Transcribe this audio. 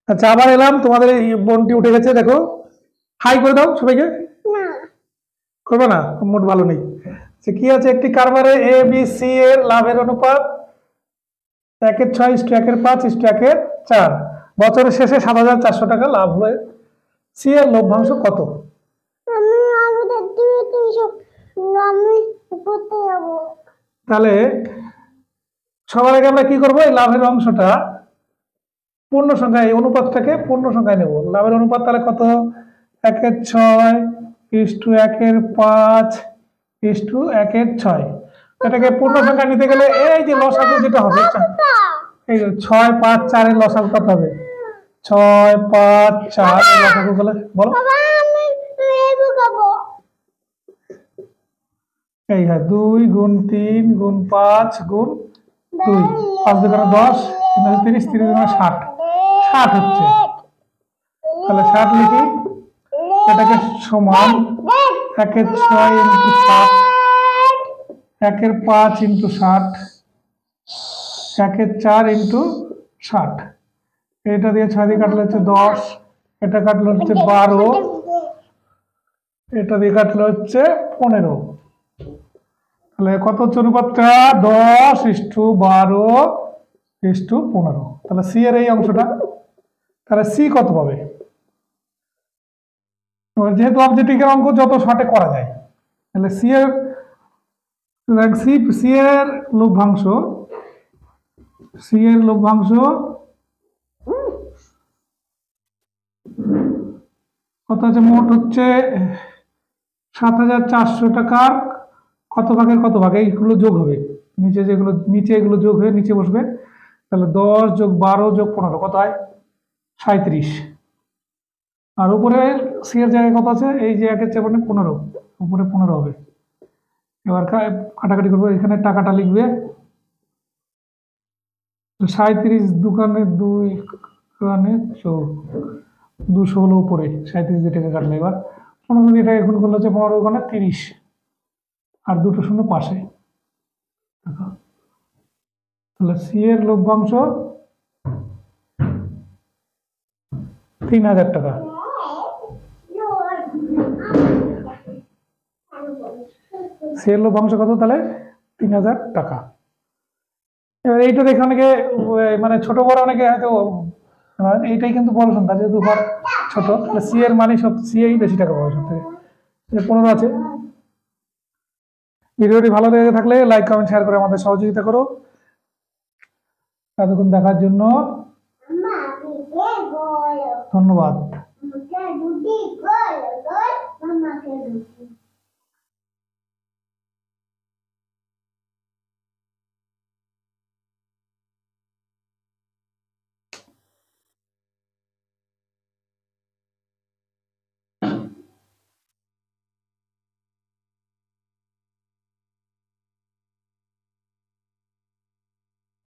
আচ্ছা, আবার এলাম। তোমাদের এই বোনটি উঠে গেছে, দেখো। হাই করে দাও সবাইকে। করবে না, মোট ভালো নেই। কি আছে, একটি কারবারে এ বি সি এর লাভের অনুপাত 1/6:1/5:1/4। বছরের শেষে 7,400 টাকা লাভ হয়ে সি এর লভ্যাংশ কত? তাহলে সবার আগে আমরা কি করবো, এই লাভের অংশটা পূর্ণ সংখ্যা, এই অনুপাতটাকে পূর্ণ সংখ্যায় নেব। লাভের অনুপাত তাহলে কত? 1/6:5:1/6। এটাকে পূর্ণ সংখ্যা নিতে গেলে এই যে লসাগু যেটা হবে, এই 6, 5, 4 এর লসাগু কত হবে? 6, 5, 4 এর লসাগু বলে বলো। এই হয় 2 × 3 × 5 × 2, 5 2 10, 3 30, 30 60, 60 হচ্ছে। তাহলে 60 লিখি, এটাকে সমান 1/6 × 60, 1/5 × 60, 1/4 × 60। এটা দিয়ে 6 দিয়ে কাটলে হচ্ছে 10, এটা কাটলে হচ্ছে 12, এটা দিয়ে কাটলে হচ্ছে 15। তাহলে কত হচ্ছে অনুপাতটা? 10:12:15। তাহলে সি এর এই অংশটা, তাহলে সি কত পাবে? যেহেতু অবজেক্টিভের অঙ্ক যত শর্টে করা যায়, তাহলে সি এর লভ্যাংশ, সি এর লভ্যাংশ কত আছে? মোট হচ্ছে 7,400 টাকার কত ভাগের কত ভাগ, এইগুলো যোগ হবে নিচে, যেগুলো নিচে এগুলো যোগ হয়ে নিচে বসবে। তাহলে 10 + 12 + 15 কত হয়? 37। আর উপরে সি এর জায়গায় কত আছে? এই যে 1/4 উপরে 15 হবে। এবার কাটাকাটি করবো, এখানে টাকাটা লিখবে 37 দোকানে 2 কানে 200 হলো উপরে, 37 দিয়ে টাকা কাটলে। এবার 15 দিয়ে টাকা গুণ করলে হচ্ছে 15 ওখানে 30, আর দুটো শূন্য পাশে। তাহলে সি এর লভ্যাংশ 3,000 টাকা। সি এর লভ্যাংশ কত? তাহলে 3,000 টাকা। এবার এইটা দেখে অনেকে মানে ছোট বড় অনেকে হয়তো, এইটাই কিন্তু বড় সংখ্যা, যেহেতু ঘর ছোট, তাহলে সি এর মানে সব সি এই বেশি টাকা পাবে সব থেকে। 15 আছে। ভিডিওটি ভালো লেগে থাকলে লাইক, কমেন্ট, শেয়ার করে আমাদের সহযোগিতা করো। এতক্ষণ দেখার জন্য ধন্যবাদ।